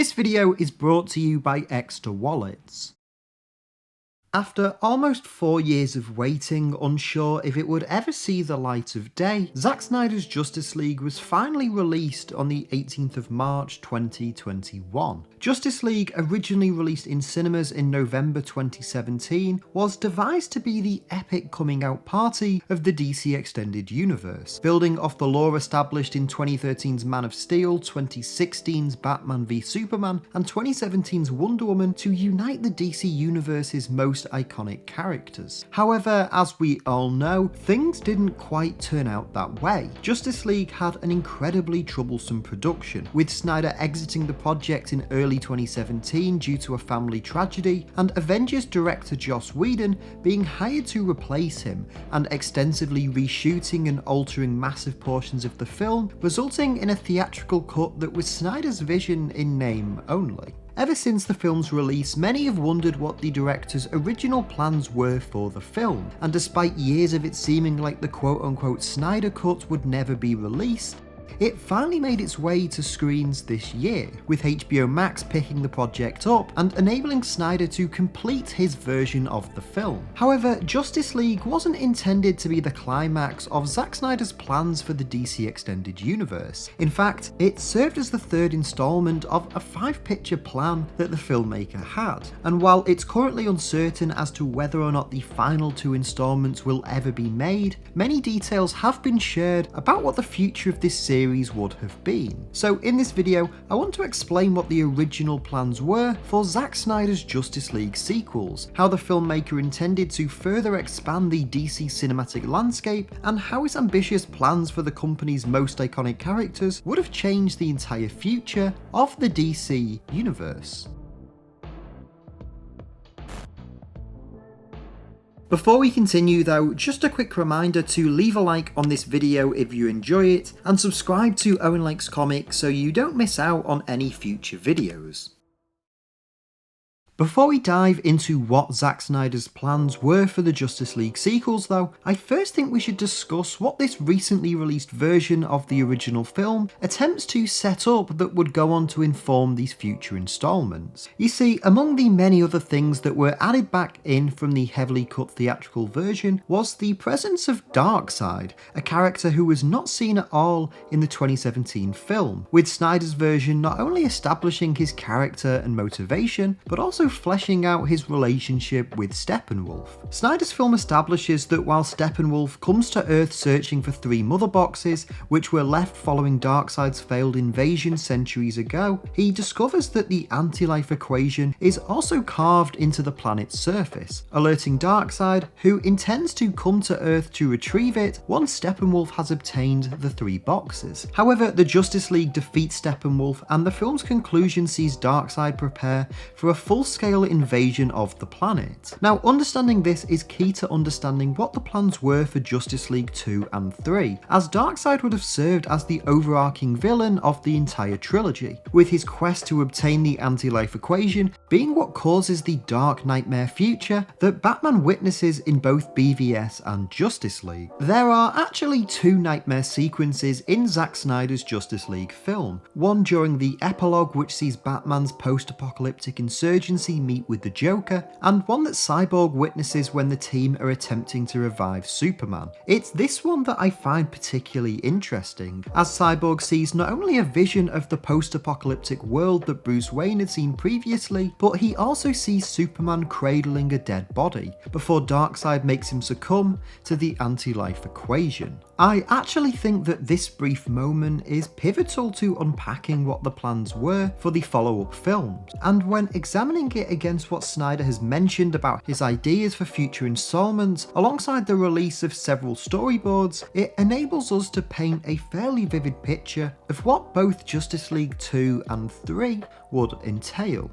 This video is brought to you by Ekster wallets. After almost 4 years of waiting, unsure if it would ever see the light of day, Zack Snyder's Justice League was finally released on the 18th of March 2021. Justice League, originally released in cinemas in November 2017, was devised to be the epic coming out party of the DC Extended Universe, building off the lore established in 2013's Man of Steel, 2016's Batman v Superman, and 2017's Wonder Woman to unite the DC Universe's most iconic characters. However, as we all know, things didn't quite turn out that way. Justice League had an incredibly troublesome production, with Snyder exiting the project in early 2017 due to a family tragedy, and Avengers director Joss Whedon being hired to replace him, and extensively reshooting and altering massive portions of the film, resulting in a theatrical cut that was Snyder's vision in name only. Ever since the film's release, many have wondered what the director's original plans were for the film, and despite years of it seeming like the quote-unquote Snyder Cut would never be released, it finally made its way to screens this year, with HBO Max picking the project up and enabling Snyder to complete his version of the film. However, Justice League wasn't intended to be the climax of Zack Snyder's plans for the DC Extended Universe. In fact, it served as the third installment of a 5-picture plan that the filmmaker had, and while it's currently uncertain as to whether or not the final 2 installments will ever be made, many details have been shared about what the future of this series would have been. So in this video, I want to explain what the original plans were for Zack Snyder's Justice League sequels, how the filmmaker intended to further expand the DC cinematic landscape, and how his ambitious plans for the company's most iconic characters would have changed the entire future of the DC universe. Before we continue though, just a quick reminder to leave a like on this video if you enjoy it, and subscribe to Owen Likes Comics so you don't miss out on any future videos. Before we dive into what Zack Snyder's plans were for the Justice League sequels though, I first think we should discuss what this recently released version of the original film attempts to set up that would go on to inform these future installments. You see, among the many other things that were added back in from the heavily cut theatrical version was the presence of Darkseid, a character who was not seen at all in the 2017 film, with Snyder's version not only establishing his character and motivation, but also fleshing out his relationship with Steppenwolf. Snyder's film establishes that while Steppenwolf comes to Earth searching for 3 mother boxes, which were left following Darkseid's failed invasion centuries ago, he discovers that the anti-life equation is also carved into the planet's surface, alerting Darkseid, who intends to come to Earth to retrieve it once Steppenwolf has obtained the 3 boxes. However, the Justice League defeats Steppenwolf, and the film's conclusion sees Darkseid prepare for a full-scale invasion of the planet. Now, understanding this is key to understanding what the plans were for Justice League 2 and 3, as Darkseid would have served as the overarching villain of the entire trilogy, with his quest to obtain the anti-life equation being what causes the dark nightmare future that Batman witnesses in both BVS and Justice League. There are actually 2 nightmare sequences in Zack Snyder's Justice League film, one during the epilogue which sees Batman's post-apocalyptic insurgency meet with the Joker, and one that Cyborg witnesses when the team are attempting to revive Superman. It's this one that I find particularly interesting, as Cyborg sees not only a vision of the post-apocalyptic world that Bruce Wayne had seen previously, but he also sees Superman cradling a dead body, before Darkseid makes him succumb to the anti-life equation. I actually think that this brief moment is pivotal to unpacking what the plans were for the follow-up films, and when examining it against what Snyder has mentioned about his ideas for future installments, alongside the release of several storyboards, it enables us to paint a fairly vivid picture of what both Justice League 2 and 3 would entail.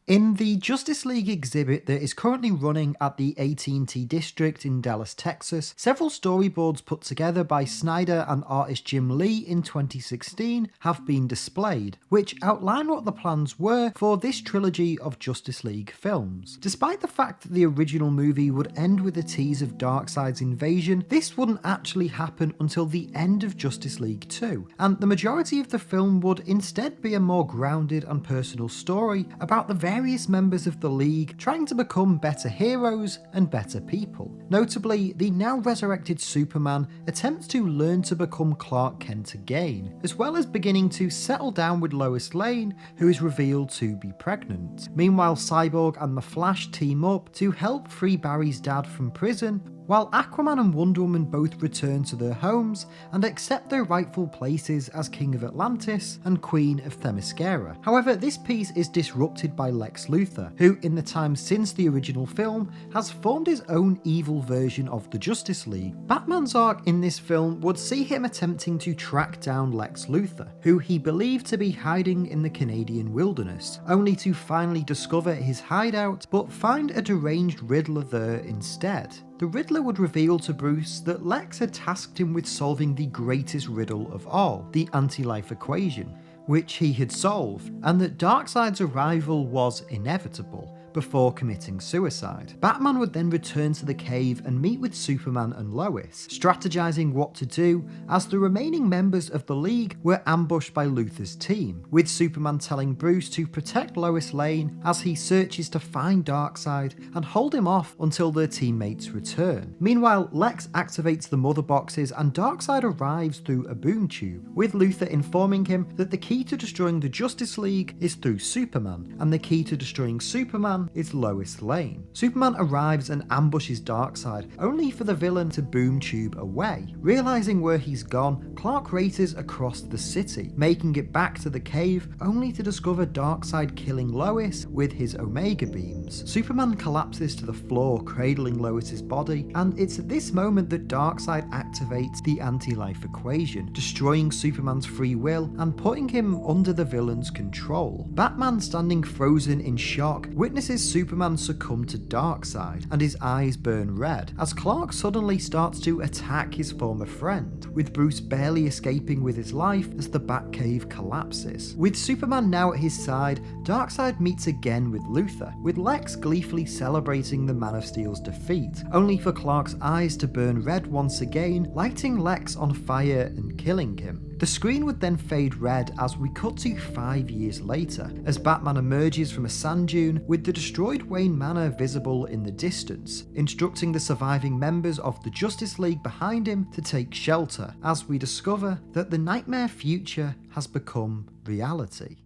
In the Justice League exhibit that is currently running at the AT&T District in Dallas, Texas, several storyboards put together by Snyder and artist Jim Lee in 2016 have been displayed, which outline what the plans were for this trilogy of Justice League films. Despite the fact that the original movie would end with a tease of Darkseid's invasion, this wouldn't actually happen until the end of Justice League 2, and the majority of the film would instead be a more grounded and personal story about the various members of the League trying to become better heroes and better people. Notably, the now resurrected Superman attempts to learn to become Clark Kent again, as well as beginning to settle down with Lois Lane, who is revealed to be pregnant. Meanwhile, Cyborg and the Flash team up to help free Barry's dad from prison, while Aquaman and Wonder Woman both return to their homes and accept their rightful places as King of Atlantis and Queen of Themyscira. However, this piece is disrupted by Lex Luthor, who in the time since the original film has formed his own evil version of the Justice League. Batman's arc in this film would see him attempting to track down Lex Luthor, who he believed to be hiding in the Canadian wilderness, only to finally discover his hideout but find a deranged Riddler there instead. The Riddler would reveal to Bruce that Lex had tasked him with solving the greatest riddle of all, the anti-life equation, which he had solved, and that Darkseid's arrival was inevitable before committing suicide. Batman would then return to the cave and meet with Superman and Lois, strategizing what to do as the remaining members of the League were ambushed by Luthor's team, with Superman telling Bruce to protect Lois Lane as he searches to find Darkseid and hold him off until their teammates return. Meanwhile, Lex activates the mother boxes and Darkseid arrives through a boom tube, with Luthor informing him that the key to destroying the Justice League is through Superman, and the key to destroying Superman is Lois Lane. Superman arrives and ambushes Darkseid, only for the villain to boom tube away. Realizing where he's gone, Clark races across the city, making it back to the cave, only to discover Darkseid killing Lois with his Omega beams. Superman collapses to the floor, cradling Lois's body, and it's at this moment that Darkseid activates the anti-life equation, destroying Superman's free will and putting him under the villain's control. Batman, standing frozen in shock, witnesses Superman succumb to Darkseid and his eyes burn red as Clark suddenly starts to attack his former friend, with Bruce barely escaping with his life as the Batcave collapses. With Superman now at his side, Darkseid meets again with Luthor, with Lex gleefully celebrating the Man of Steel's defeat, only for Clark's eyes to burn red once again, lighting Lex on fire and killing him. The screen would then fade red as we cut to 5 years later, as Batman emerges from a sand dune with the destroyed Wayne Manor visible in the distance, instructing the surviving members of the Justice League behind him to take shelter, as we discover that the nightmare future has become reality.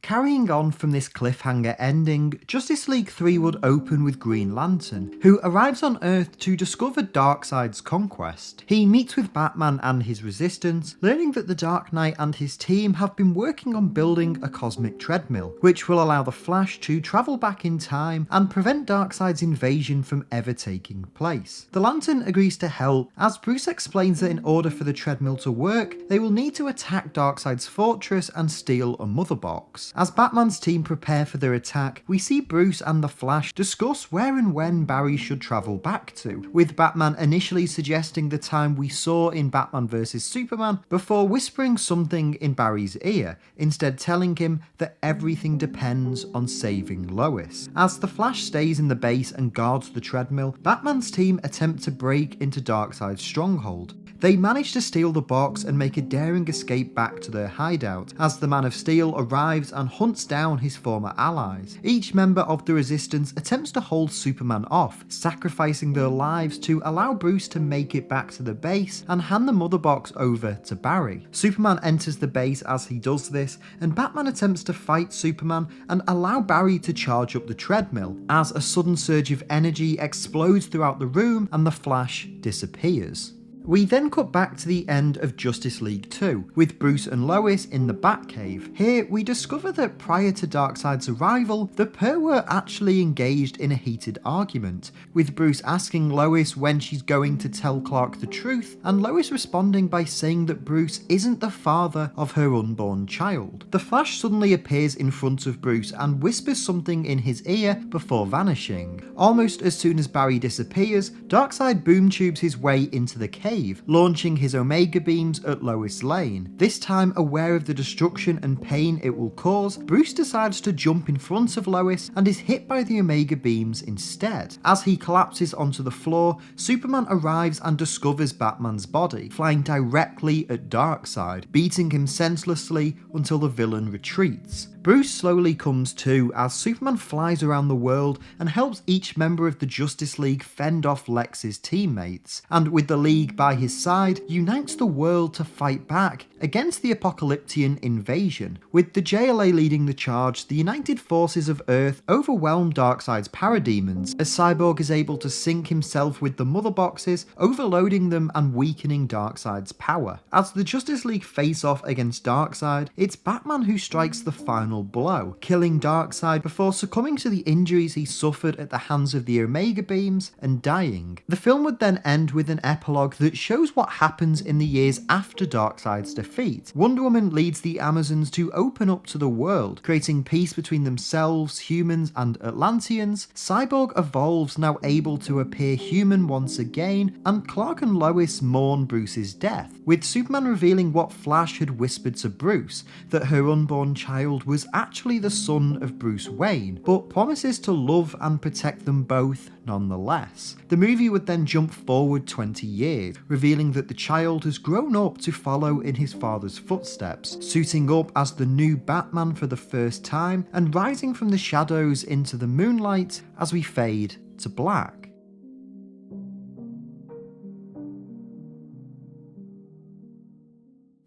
Carrying on from this cliffhanger ending, Justice League 3 would open with Green Lantern, who arrives on Earth to discover Darkseid's conquest. He meets with Batman and his resistance, learning that the Dark Knight and his team have been working on building a cosmic treadmill, which will allow the Flash to travel back in time and prevent Darkseid's invasion from ever taking place. The Lantern agrees to help, as Bruce explains that in order for the treadmill to work, they will need to attack Darkseid's fortress and steal a mother box. As Batman's team prepare for their attack, we see Bruce and the Flash discuss where and when Barry should travel back to, with Batman initially suggesting the time we saw in Batman vs Superman before whispering something in Barry's ear, instead telling him that everything depends on saving Lois. As the Flash stays in the base and guards the treadmill, Batman's team attempt to break into Darkseid's stronghold. They manage to steal the box and make a daring escape back to their hideout, as the Man of Steel arrives and hunts down his former allies. Each member of the Resistance attempts to hold Superman off, sacrificing their lives to allow Bruce to make it back to the base and hand the mother box over to Barry. Superman enters the base as he does this, and Batman attempts to fight Superman and allow Barry to charge up the treadmill, as a sudden surge of energy explodes throughout the room and the Flash disappears. We then cut back to the end of Justice League 2, with Bruce and Lois in the Batcave. Here, we discover that prior to Darkseid's arrival, the pair were actually engaged in a heated argument, with Bruce asking Lois when she's going to tell Clark the truth, and Lois responding by saying that Bruce isn't the father of her unborn child. The Flash suddenly appears in front of Bruce and whispers something in his ear before vanishing. Almost as soon as Barry disappears, Darkseid boom tubes his way into the cave, launching his Omega beams at Lois Lane. This time, aware of the destruction and pain it will cause, Bruce decides to jump in front of Lois and is hit by the Omega beams instead. As he collapses onto the floor, Superman arrives and discovers Batman's body, flying directly at Darkseid, beating him senselessly until the villain retreats. Bruce slowly comes to as Superman flies around the world and helps each member of the Justice League fend off Lex's teammates, and with the League by his side, unites the world to fight back against the Apocalyptian invasion. With the JLA leading the charge, the united forces of Earth overwhelm Darkseid's parademons, as Cyborg is able to sync himself with the Mother Boxes, overloading them and weakening Darkseid's power. As the Justice League face off against Darkseid, it's Batman who strikes the final blow, killing Darkseid before succumbing to the injuries he suffered at the hands of the Omega beams and dying. The film would then end with an epilogue that shows what happens in the years after Darkseid's defeat. Wonder Woman leads the Amazons to open up to the world, creating peace between themselves, humans and Atlanteans. Cyborg evolves, now able to appear human once again, and Clark and Lois mourn Bruce's death, with Superman revealing what Flash had whispered to Bruce, that her unborn child was actually the son of Bruce Wayne, but promises to love and protect them both nonetheless. The movie would then jump forward 20 years, revealing that the child has grown up to follow in his father's footsteps, suiting up as the new Batman for the first time and rising from the shadows into the moonlight as we fade to black.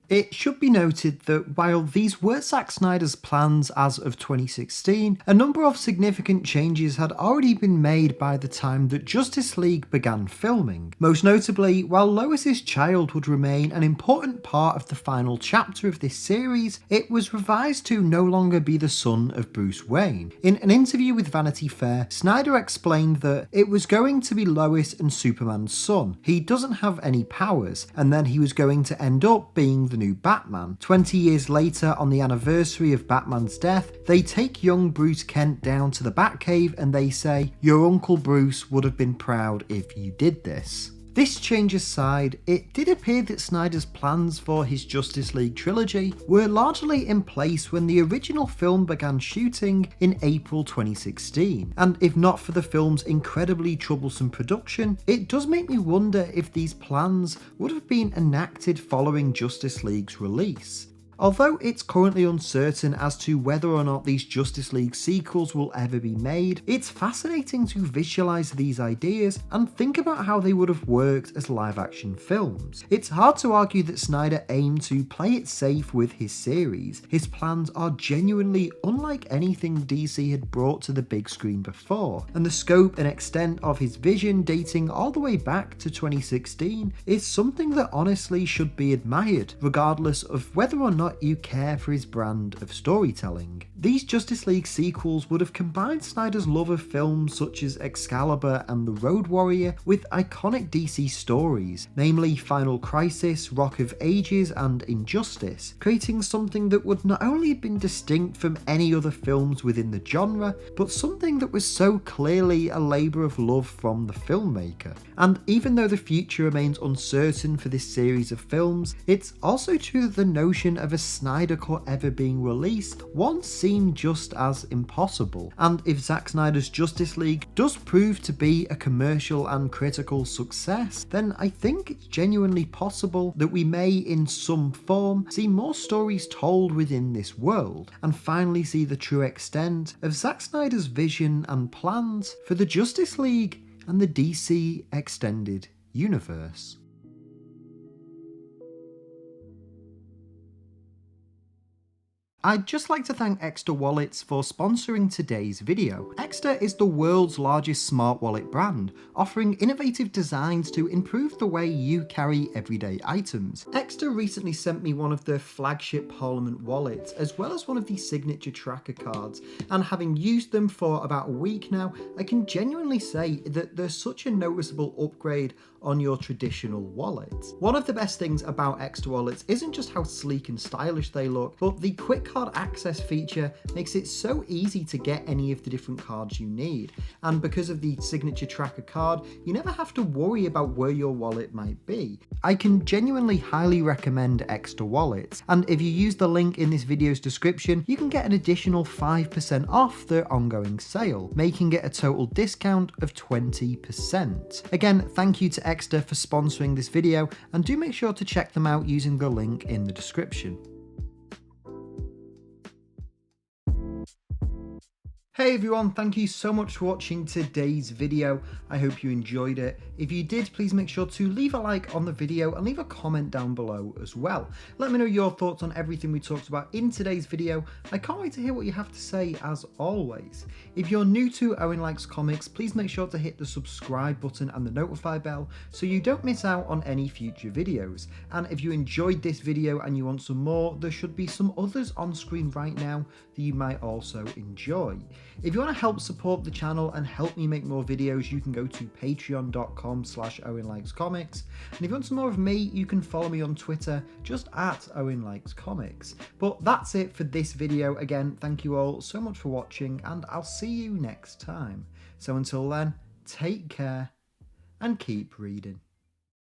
It should be noted that while these were Zack Snyder's plans as of 2016, a number of significant changes had already been made by the time that Justice League began filming. Most notably, while Lois's child would remain an important part of the final chapter of this series, it was revised to no longer be the son of Bruce Wayne. In an interview with Vanity Fair, Snyder explained that it was going to be Lois and Superman's son. He doesn't have any powers, and then he was going to end up being the new Batman. 20 years later, on the anniversary of Batman's death, they take young Bruce Kent down to the Batcave and they say, "Your Uncle Bruce would have been proud if you did this." This change aside, it did appear that Snyder's plans for his Justice League trilogy were largely in place when the original film began shooting in April 2016, and if not for the film's incredibly troublesome production, it does make me wonder if these plans would have been enacted following Justice League's release. Although it's currently uncertain as to whether or not these Justice League sequels will ever be made, it's fascinating to visualise these ideas and think about how they would have worked as live-action films. It's hard to argue that Snyder aimed to play it safe with his series. His plans are genuinely unlike anything DC had brought to the big screen before, and the scope and extent of his vision dating all the way back to 2016 is something that honestly should be admired, regardless of whether or not you care for his brand of storytelling. These Justice League sequels would have combined Snyder's love of films such as Excalibur and The Road Warrior with iconic DC stories, namely Final Crisis, Rock of Ages and Injustice, creating something that would not only have been distinct from any other films within the genre, but something that was so clearly a labour of love from the filmmaker. And even though the future remains uncertain for this series of films, it's also true that the notion of a Snyder Cut ever being released once seemed just as impossible, and if Zack Snyder's Justice League does prove to be a commercial and critical success, then I think it's genuinely possible that we may in some form see more stories told within this world, and finally see the true extent of Zack Snyder's vision and plans for the Justice League and the DC Extended Universe. I'd just like to thank Ekster Wallets for sponsoring today's video. Ekster is the world's largest smart wallet brand, offering innovative designs to improve the way you carry everyday items. Ekster recently sent me one of their flagship Parliament wallets, as well as one of the signature tracker cards, and having used them for about a week now, I can genuinely say that they're such a noticeable upgrade on your traditional wallet. One of the best things about Ekster wallets isn't just how sleek and stylish they look, but the quick card access feature makes it so easy to get any of the different cards you need. And because of the signature tracker card, you never have to worry about where your wallet might be. I can genuinely highly recommend Ekster wallets, and if you use the link in this video's description, you can get an additional 5% off their ongoing sale, making it a total discount of 20%. Again, thank you to Ekster for sponsoring this video, and do make sure to check them out using the link in the description. Hey everyone, thank you so much for watching today's video. I hope you enjoyed it. If you did, please make sure to leave a like on the video and leave a comment down below as well. Let me know your thoughts on everything we talked about in today's video. I can't wait to hear what you have to say as always. If you're new to Owen Likes Comics, please make sure to hit the subscribe button and the notify bell so you don't miss out on any future videos. And if you enjoyed this video and you want some more, there should be some others on screen right now that you might also enjoy. If you want to help support the channel and help me make more videos, you can go to patreon.com/OwenLikesComics. And if you want some more of me, you can follow me on Twitter, just at OwenLikesComics. But that's it for this video. Again, thank you all so much for watching, and I'll see you next time. So until then, take care and keep reading.